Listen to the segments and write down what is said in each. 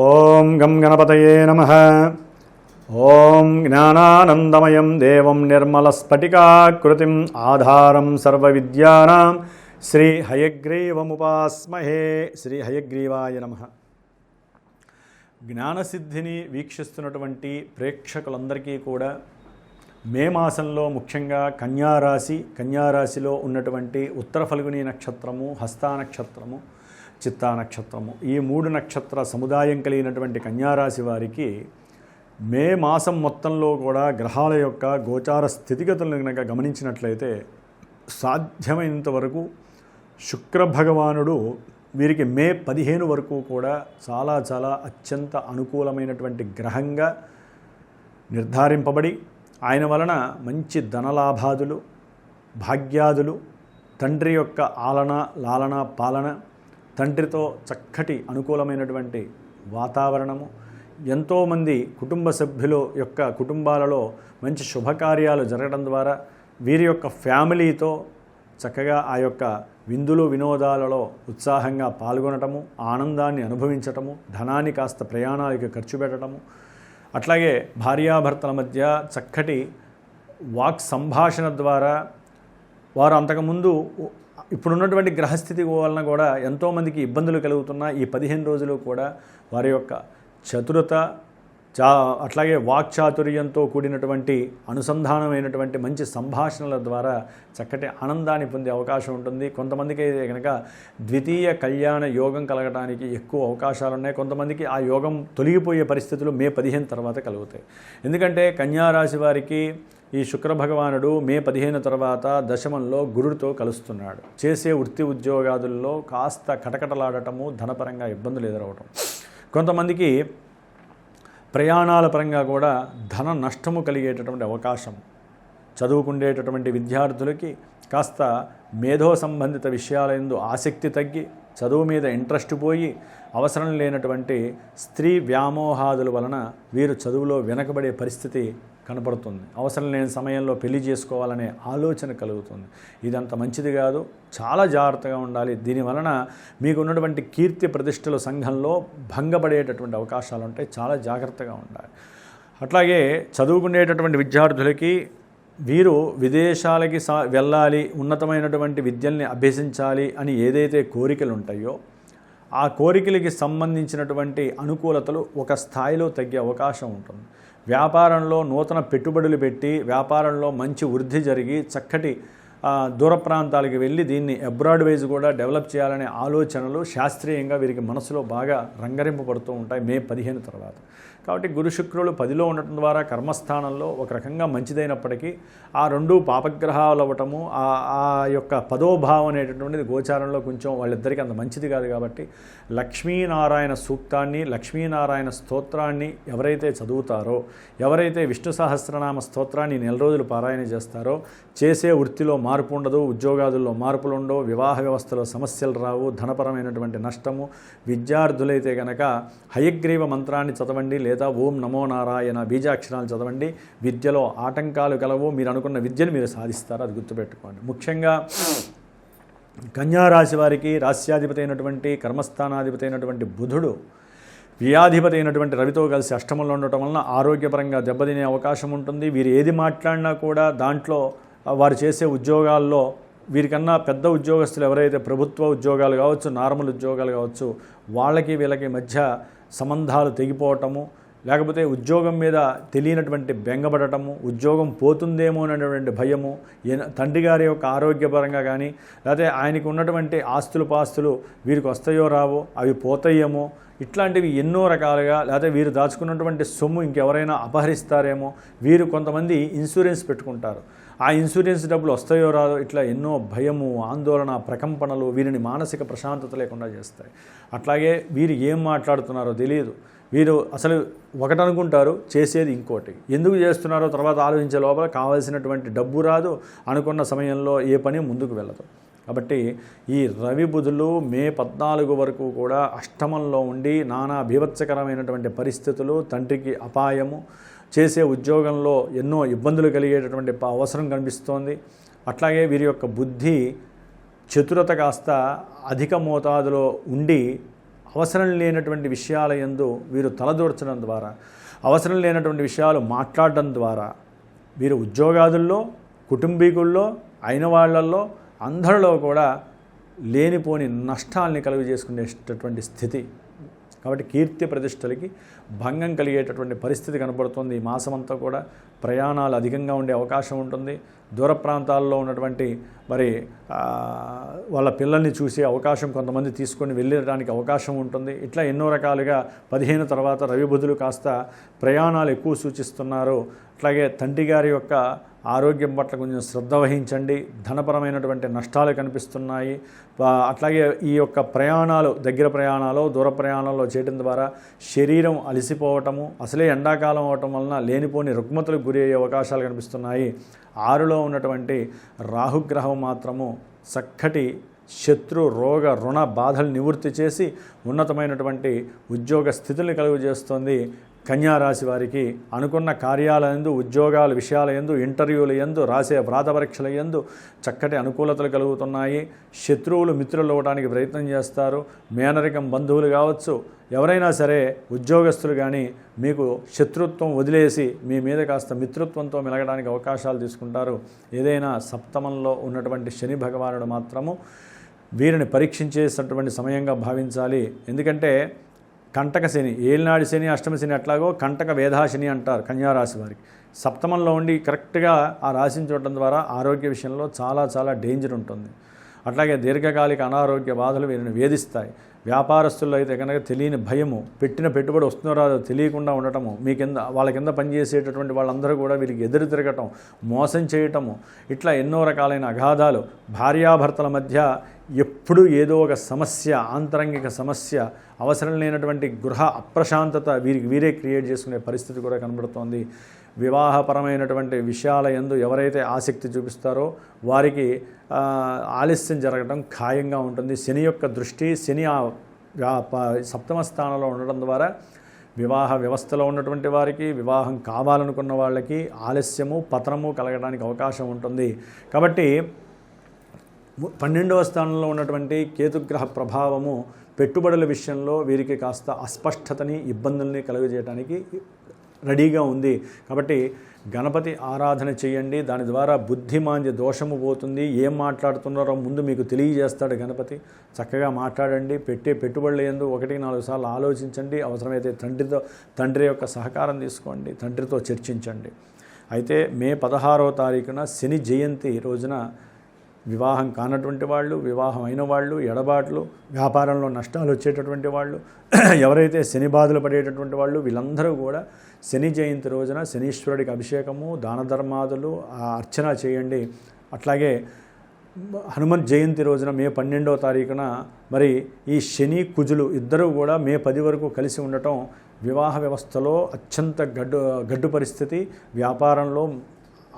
ఓం గం గణపతయే నమః. ఓం జ్ఞానానందమయం దేవం నిర్మలస్ఫటికాకృతిం ఆధారం సర్వవిద్యానాం శ్రీ హయగ్రీవముపాస్మహే. శ్రీ హయగ్రీవాయ నమః. జ్ఞానసిద్ధిని వీక్షిస్తున్నటువంటి ప్రేక్షకులందరికీ కూడా మే మాసంలో ముఖ్యంగా కన్యారాశిలో ఉన్నటువంటి ఉత్తర ఫల్గుని నక్షత్రము, హస్తా నక్షత్రము, చిత్తా నక్షత్రము, ఈ 3 నక్షత్ర సముదాయం కలిగినటువంటి కన్యారాశి వారికి మే మాసం మొత్తంలో కూడా గ్రహాల యొక్క గోచార స్థితిగతులను కనుక గమనించినట్లయితే సాధ్యమైనంత వరకు శుక్ర భగవానుడు వీరికి మే 15 వరకు కూడా చాలా అత్యంత అనుకూలమైనటువంటి గ్రహంగా నిర్ధారింపబడి ఆయన వలన మంచి ధనలాభాదులు, భాగ్యాదులు, తండ్రి యొక్క లాలన పాలన, తండ్రితో చక్కటి అనుకూలమైనటువంటి వాతావరణము, ఎంతోమంది కుటుంబ సభ్యుల యొక్క కుటుంబాలలో మంచి శుభకార్యాలు జరగడం ద్వారా వీరి యొక్క ఫ్యామిలీతో చక్కగా ఆ యొక్క విందులు వినోదాలలో ఉత్సాహంగా పాల్గొనటము, ఆనందాన్ని అనుభవించటము, ధనాన్ని కాస్త ప్రయాణాలకు ఖర్చు పెట్టడము, అట్లాగే భార్యాభర్తల మధ్య చక్కటి వాక్ సంభాషణ ద్వారా వారు అంతకుముందు ఇప్పుడున్నటువంటి గ్రహస్థితి వలన కూడా ఎంతోమందికి ఇబ్బందులు కలుగుతున్న ఈ 15 రోజులు కూడా వారి యొక్క చతురత, అట్లాగే వాక్చాతుర్యంతో కూడినటువంటి అనుసంధానమైనటువంటి మంచి సంభాషణల ద్వారా చక్కటి ఆనందాన్ని పొందే అవకాశం ఉంటుంది. కొంతమందికి అయితే కనుక ద్వితీయ కళ్యాణ యోగం కలగడానికి ఎక్కువ అవకాశాలు ఉన్నాయి. కొంతమందికి ఆ యోగం తొలగిపోయే పరిస్థితులు మే 15 తర్వాత కలుగుతాయి. ఎందుకంటే కన్యారాశి వారికి ఈ శుక్ర భగవానుడు మే 15 తర్వాత దశమంలో గురుడితో కలుస్తున్నాడు. చేసే వృత్తి ఉద్యోగాదుల్లో కాస్త కటకటలాడటము, ధనపరంగా ఇబ్బందులు ఎదురవటం, కొంతమందికి ప్రయాణాల పరంగా కూడా ధన నష్టము కలిగేటటువంటి అవకాశం, చదువుకుండేటటువంటి విద్యార్థులకి కాస్త మేధో సంబంధిత విషయాలందు ఆసక్తి తగ్గి చదువు మీద ఇంట్రెస్ట్ పోయి అవసరం లేనటువంటి స్త్రీ వ్యామోహాదుల వలన వీరు చదువులో వెనకబడే పరిస్థితి కనపడుతుంది. అవసరం లేని సమయంలో పెళ్లి చేసుకోవాలనే ఆలోచన కలుగుతుంది. ఇదంత మంచిది కాదు, చాలా జాగ్రత్తగా ఉండాలి. దీనివలన మీకు ఉన్నటువంటి కీర్తి ప్రతిష్టల సంఘంలో భంగపడేటటువంటి అవకాశాలు ఉంటాయి. చాలా జాగ్రత్తగా ఉండాలి. అట్లాగే చదువుకునేటటువంటి విద్యార్థులకి వీరు విదేశాలకి వెళ్ళాలి, ఉన్నతమైనటువంటి విద్యల్ని అభ్యసించాలి అని ఏదైతే కోరికలు ఉంటాయో ఆ కోరికలకి సంబంధించినటువంటి అనుకూలతలు ఒక స్థాయిలో తగ్గే అవకాశం ఉంటుంది. వ్యాపారంలో నూతన పెట్టుబడులు పెట్టి వ్యాపారంలో మంచి వృద్ధి జరిగి చక్కటి దూర ప్రాంతాలకు వెళ్ళి దీన్ని అబ్రాడ్ వైజ్ కూడా డెవలప్ చేయాలనే ఆలోచనలు శాస్త్రీయంగా వీరికి మనసులో బాగా రంగరింపబడుతూ ఉంటాయి మే 15 తర్వాత. కాబట్టి గురు శుక్రులు 10లో ఉండటం ద్వారా కర్మస్థానంలో ఒక రకంగా మంచిదైనప్పటికీ ఆ 2 పాపగ్రహాలు అవ్వటము, ఆ యొక్క 10వ భావం అనేటటువంటిది గోచారంలో కొంచెం వాళ్ళిద్దరికీ అంత మంచిది కాదు. కాబట్టి లక్ష్మీనారాయణ సూక్తాన్ని, లక్ష్మీనారాయణ స్తోత్రాన్ని ఎవరైతే చదువుతారో, ఎవరైతే విష్ణు సహస్రనామ స్తోత్రాన్ని 4 రోజులు పారాయణ చేస్తారో చేసే వృత్తిలో మార్పు ఉండదు, ఉద్యోగాదుల్లో మార్పులు ఉండవు, వివాహ వ్యవస్థలో సమస్యలు రావు, ధనపరమైనటువంటి నష్టము. విద్యార్థులైతే కనుక హయగ్రీవ మంత్రాన్ని చదవండి, లేదా ఓం నమో నారాయణ బీజాక్షరాలు చదవండి. విద్యలో ఆటంకాలు కలవు, మీరు అనుకున్న విద్యను మీరు సాధిస్తారు, అది గుర్తుపెట్టుకోండి. ముఖ్యంగా కన్యారాశి వారికి రాస్యాధిపతి అయినటువంటి, కర్మస్థానాధిపతి అయినటువంటి బుధుడు వ్యాధిపతి అయినటువంటి రవితో కలిసి అష్టమంలో ఉండటం వలన ఆరోగ్యపరంగా దెబ్బతినే అవకాశం ఉంటుంది. వీరు ఏది మాట్లాడినా కూడా దాంట్లో వారు చేసే ఉద్యోగాల్లో వీరికన్నా పెద్ద ఉద్యోగస్తులు ఎవరైతే ప్రభుత్వ ఉద్యోగాలు కావచ్చు, నార్మల్ ఉద్యోగాలు కావచ్చు, వాళ్ళకి వీళ్ళకి మధ్య సంబంధాలు తెగిపోవటము, లేకపోతే ఉద్యోగం మీద తెలియనటువంటి బెంగపడటము, ఉద్యోగం పోతుందేమో అనేటువంటి భయము, తండ్రి గారి యొక్క ఆరోగ్యపరంగా కానీ లేకపోతే ఆయనకు ఉన్నటువంటి పాస్తులు వీరికి వస్తాయో రావో, అవి పోతాయేమో, ఇట్లాంటివి ఎన్నో రకాలుగా, లేకపోతే వీరు దాచుకున్నటువంటి సొమ్ము ఇంకెవరైనా అపహరిస్తారేమో, వీరు కొంతమంది ఇన్సూరెన్స్ పెట్టుకుంటారు, ఆ ఇన్సూరెన్స్ డబ్బులు వస్తాయో రాదో, ఇట్లా ఎన్నో భయము, ఆందోళన, ప్రకంపనలు వీరిని మానసిక ప్రశాంతత లేకుండా చేస్తాయి. అట్లాగే వీరు ఏం మాట్లాడుతున్నారో తెలియదు. వీరు అసలు ఒకటి అనుకుంటారు, చేసేది ఇంకోటి. ఎందుకు చేస్తున్నారో తర్వాత ఆలోచించే లోపల కావాల్సినటువంటి డబ్బు రాదు, అనుకున్న సమయంలో ఏ పని ముందుకు వెళ్ళదు. కాబట్టి ఈ రవి బుధులు మే 14 వరకు కూడా అష్టమంలో ఉండి నానా బీభత్సకరమైనటువంటి పరిస్థితులు, తండ్రికి అపాయము, చేసే ఉద్యోగంలో ఎన్నో ఇబ్బందులు కలిగేటటువంటి అవసరం కనిపిస్తోంది. అట్లాగే వీరి యొక్క బుద్ధి చతురత కాస్త అధిక మోతాదులో ఉండి అవసరం లేనటువంటి విషయాల యందు వీరు తలదూర్చడం ద్వారా, అవసరం లేనటువంటి విషయాలు మాట్లాడడం ద్వారా వీరు ఉద్యోగాదుల్లో, కుటుంబీకుల్లో, అయిన వాళ్ళల్లో అందరిలో కూడా లేనిపోని నష్టాలని కలుగజేసుకునేటటువంటి స్థితి. కాబట్టి కీర్తి ప్రతిష్టలకి భంగం కలిగేటటువంటి పరిస్థితి కనబడుతుంది. ఈ మాసమంతా కూడా ప్రయాణాలు అధికంగా ఉండే అవకాశం ఉంటుంది. దూర ప్రాంతాల్లో ఉన్నటువంటి మరి వాళ్ళ పిల్లల్ని చూసే అవకాశం కొంతమంది తీసుకొని వెళ్ళడానికి అవకాశం ఉంటుంది. ఇట్లా ఎన్నో రకాలుగా 15 తర్వాత రవి బుధులు కాస్త ప్రయాణాలు ఎక్కువ సూచిస్తున్నారు. అట్లాగే తండ్రి గారి యొక్క ఆరోగ్యం పట్ల కొంచెం శ్రద్ధ వహించండి. ధనపరమైనటువంటి నష్టాలు కనిపిస్తున్నాయి. అట్లాగే ఈ యొక్క ప్రయాణాలు, దగ్గర ప్రయాణాలు, దూర ప్రయాణాల్లో చేయడం ద్వారా శరీరం అలసిపోవటము, అసలే ఎండాకాలం అవటం వలన లేనిపోని రుగ్మతలకు గురి అయ్యే అవకాశాలు కనిపిస్తున్నాయి. 6లో ఉన్నటువంటి రాహుగ్రహం మాత్రము చక్కటి శత్రు, రోగ, రుణ బాధలు నివృత్తి చేసి ఉన్నతమైనటువంటి ఉద్యోగ స్థితుల్ని కలుగజేస్తుంది. కన్యారాశి వారికి అనుకున్న కార్యాలయందు, ఉద్యోగాల విషయాల యందు, ఇంటర్వ్యూల యందు, రాసే వ్రాత పరీక్షల యందు చక్కటి అనుకూలతలు కలుగుతున్నాయి. శత్రువులు మిత్రులు అవ్వడానికి ప్రయత్నం చేస్తారు. మేనరికం బంధువులు కావచ్చు, ఎవరైనా సరే ఉద్యోగస్తులు కానీ మీకు శత్రుత్వం వదిలేసి మీ మీద కాస్త మిత్రత్వంతో మెలగడానికి అవకాశాలు తీసుకుంటారు. ఏదైనా సప్తమంలో ఉన్నటువంటి శని భగవానుడు మాత్రము వీరిని పరీక్షించేటటువంటి సమయంగా భావించాలి. ఎందుకంటే కంటక శని, ఏలినాడి శని, అష్టమ శని అట్లాగో కంటక వేధాశని అంటారు కన్యారాశి వారికి. సప్తమంలో ఉండి కరెక్ట్గా ఆ రాశిని చూడటం ద్వారా ఆరోగ్య విషయంలో చాలా చాలా డేంజర్ ఉంటుంది. అట్లాగే దీర్ఘకాలిక అనారోగ్య బాధలు వీరిని వేధిస్తాయి. వ్యాపారస్తుల్లో అయితే కనుక తెలియని భయము, పెట్టిన పెట్టుబడి వస్తుందో రాదో తెలియకుండా ఉండటము, మీ కింద వాళ్ళ కింద పనిచేసేటటువంటి వాళ్ళందరూ కూడా వీరికి ఎదురు తిరగటం, మోసం చేయటము, ఇట్లా ఎన్నో రకాలైన అగాధాలు, భార్యాభర్తల మధ్య ఎప్పుడూ ఏదో ఒక సమస్య, ఆంతరంగిక సమస్య, అవసరం లేనటువంటి గృహ అప్రశాంతత వీరే క్రియేట్ చేసుకునే పరిస్థితి కూడా కనబడుతోంది. వివాహపరమైనటువంటి విషయాల యందు ఎవరైతే ఆసక్తి చూపిస్తారో వారికి ఆలస్యం జరగడం ఖాయంగా ఉంటుంది. శని యొక్క దృష్టి, శని సప్తమ స్థానంలో ఉండడం ద్వారా వివాహ వ్యవస్థలో ఉన్నటువంటి వారికి, వివాహం కావాలనుకున్న వాళ్ళకి ఆలస్యము, పతనము కలగడానికి అవకాశం ఉంటుంది. కాబట్టి 12వ స్థానంలో ఉన్నటువంటి కేతుగ్రహ ప్రభావము పెట్టుబడుల విషయంలో వీరికి కాస్త అస్పష్టతని, ఇబ్బందుల్ని కలుగజేయడానికి రెడీగా ఉంది. కాబట్టి గణపతి ఆరాధన చేయండి. దాని ద్వారా బుద్ధిమాంద్య దోషము పోతుంది. ఏం మాట్లాడుతున్నారో ముందు మీకు తెలియజేస్తాడు గణపతి. చక్కగా మాట్లాడండి. పెట్టుబడుల యందు 1-4 సార్లు ఆలోచించండి. అవసరమైతే తండ్రి యొక్క సహకారం తీసుకోండి, తండ్రితో చర్చించండి. అయితే మే 16వ తారీఖున శని జయంతి రోజున వివాహం కానటువంటి వాళ్ళు, వివాహం అయిన వాళ్ళు, ఎడబాట్లు, వ్యాపారంలో నష్టాలు వచ్చేటటువంటి వాళ్ళు, ఎవరైతే శని బాధలు పడేటటువంటి వాళ్ళు, వీళ్ళందరూ కూడా శని జయంతి రోజున శనీశ్వరుడికి అభిషేకము, దాన ధర్మాదులు, అర్చన చేయండి. అట్లాగే హనుమత్ జయంతి రోజున మే 12వ తారీఖున మరి ఈ శని కుజులు ఇద్దరూ కూడా మే 10 వరకు కలిసి ఉండటం వివాహ వ్యవస్థలో అత్యంత గడ్డు పరిస్థితి, వ్యాపారంలో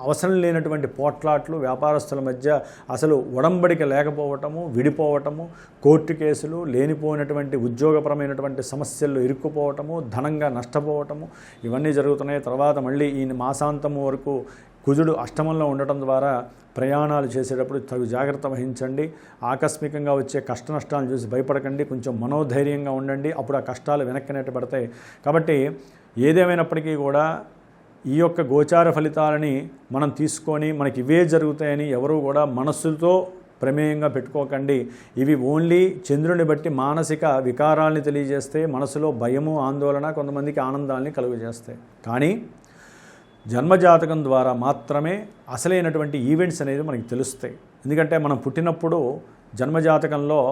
అవసరం లేనటువంటి పోట్లాట్లు, వ్యాపారస్తుల మధ్య అసలు ఒడంబడిక లేకపోవటము, విడిపోవటము, కోర్టు కేసులు, లేనిపోయినటువంటి ఉద్యోగపరమైనటువంటి సమస్యల్లో ఇరుక్కుపోవటము, ధనంగా నష్టపోవటము, ఇవన్నీ జరుగుతున్నాయి. తర్వాత మళ్ళీ ఈ మాసాంతం వరకు కుజుడు అష్టమంలో ఉండటం ద్వారా ప్రయాణాలు చేసేటప్పుడు తగు జాగ్రత్త వహించండి. ఆకస్మికంగా వచ్చే కష్ట నష్టాలను చూసి భయపడకండి. కొంచెం మనోధైర్యంగా ఉండండి. అప్పుడు ఆ కష్టాలు వెనక్కి నెట్టబడతాయి. కాబట్టి ఏదేమైనప్పటికీ కూడా ఈ యొక్క గోచార ఫలితాలని మనం తీసుకొని మనకి ఇవే జరుగుతాయని ఎవరు కూడా మనస్సుతో ప్రమేయంగా పెట్టుకోకండి. ఇవి ఓన్లీ చంద్రుని బట్టి మానసిక వికారాలని తెలియజేస్తే, మనసులో భయము, ఆందోళన, కొంతమందికి ఆనందాన్ని కలుగజేస్తాయి. కానీ జన్మజాతకం ద్వారా మాత్రమే అసలైనటువంటి ఈవెంట్స్ అనేది మనకి తెలుస్తాయి. ఎందుకంటే మనం పుట్టినప్పుడు జన్మజాతకంలో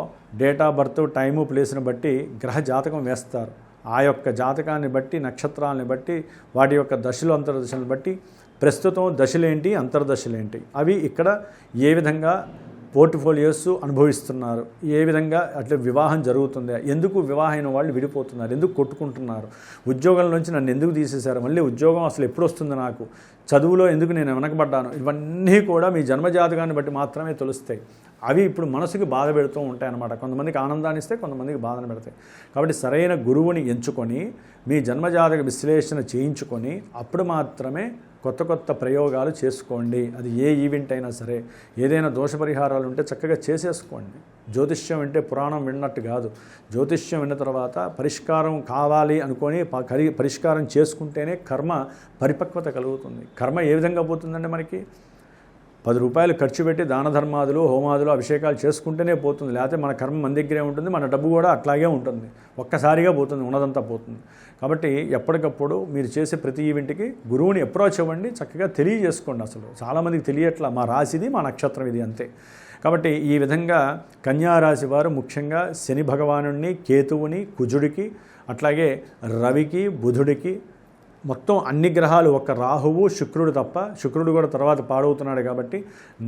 డేట్ ఆఫ్ బర్త్, టైము, ప్లేస్ని బట్టి గ్రహ జాతకం వేస్తారు. ఆ యొక్క జాతకాన్ని బట్టి, నక్షత్రాలని బట్టి, వాటి యొక్క దశలు, అంతర్దశలను బట్టి ప్రస్తుతం దశలేంటి, అంతర్దశలేంటి, అవి ఇక్కడ ఏ విధంగా పోర్ట్ఫోలియోస్ అనుభవిస్తున్నారు, ఏ విధంగా అట్లా వివాహం జరుగుతుంది, ఎందుకు వివాహమైన వాళ్ళు విడిపోతున్నారు, ఎందుకు కొట్టుకుంటున్నారు, ఉద్యోగం నుంచి నన్ను ఎందుకు తీసేశారు, మళ్ళీ ఉద్యోగం అసలు ఎప్పుడు వస్తుంది నాకు, చదువులో ఎందుకు నేను వెనకబడ్డాను, ఇవన్నీ కూడా మీ జన్మజాతకాన్ని బట్టి మాత్రమే తెలుస్తాయి. అవి ఇప్పుడు మనసుకి బాధ పెడుతూ ఉంటాయి అన్నమాట. కొంతమందికి ఆనందాన్ని ఇస్తే, కొంతమందికి బాధను పెడతాయి. కాబట్టి సరైన గురువుని ఎంచుకొని మీ జన్మజాతక విశ్లేషణ చేయించుకొని అప్పుడు మాత్రమే కొత్త కొత్త ప్రయోగాలు చేసుకోండి. అది ఏ ఈవెంట్ అయినా సరే, ఏదైనా దోష పరిహారాలు ఉంటే చక్కగా చేసేసుకోండి. జ్యోతిష్యం అంటే పురాణం విన్నట్టు కాదు. జ్యోతిష్యం విన్న తర్వాత పరిష్కారం కావాలి అనుకొని పరిష్కారం చేసుకుంటేనే కర్మ పరిపక్వత కలుగుతుంది. కర్మ ఏ విధంగా పోతుందంటే మనకి 10 రూపాయలు ఖర్చు పెట్టి దాన ధర్మాదులు, హోమాదులు, అభిషేకాలు చేసుకుంటేనే పోతుంది. లేకపోతే మన కర్మ మన దగ్గరే ఉంటుంది, మన డబ్బు కూడా అట్లాగే ఉంటుంది. ఒక్కసారిగా పోతుంది, ఉన్నదంతా పోతుంది. కాబట్టి ఎప్పటికప్పుడు మీరు చేసే ప్రతి ఈవెంట్కి గురువుని అప్రోచ్ అవ్వండి, చక్కగా తెలియజేసుకోండి. అసలు చాలామందికి తెలియట్లా, మా రాశిది, మా నక్షత్రం ఇది అంతే. కాబట్టి ఈ విధంగా కన్యారాశి వారు ముఖ్యంగా శని భగవానుడిని, కేతువుని, కుజుడికి, అట్లాగే రవికి, బుధుడికి, మొత్తం అన్ని గ్రహాలు ఒక్క రాహువు, శుక్రుడు తప్ప, శుక్రుడు కూడా తర్వాత పాడవుతున్నాడు కాబట్టి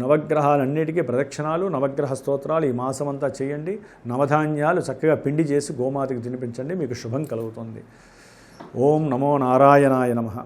నవగ్రహాలన్నిటికీ ప్రదక్షిణాలు, నవగ్రహ స్తోత్రాలు ఈ మాసమంతా చేయండి. నవధాన్యాలు చక్కగా పిండి చేసి గోమాతకి తినిపించండి, మీకు శుభం కలుగుతుంది. ఓం నమో నారాయణాయ నమః.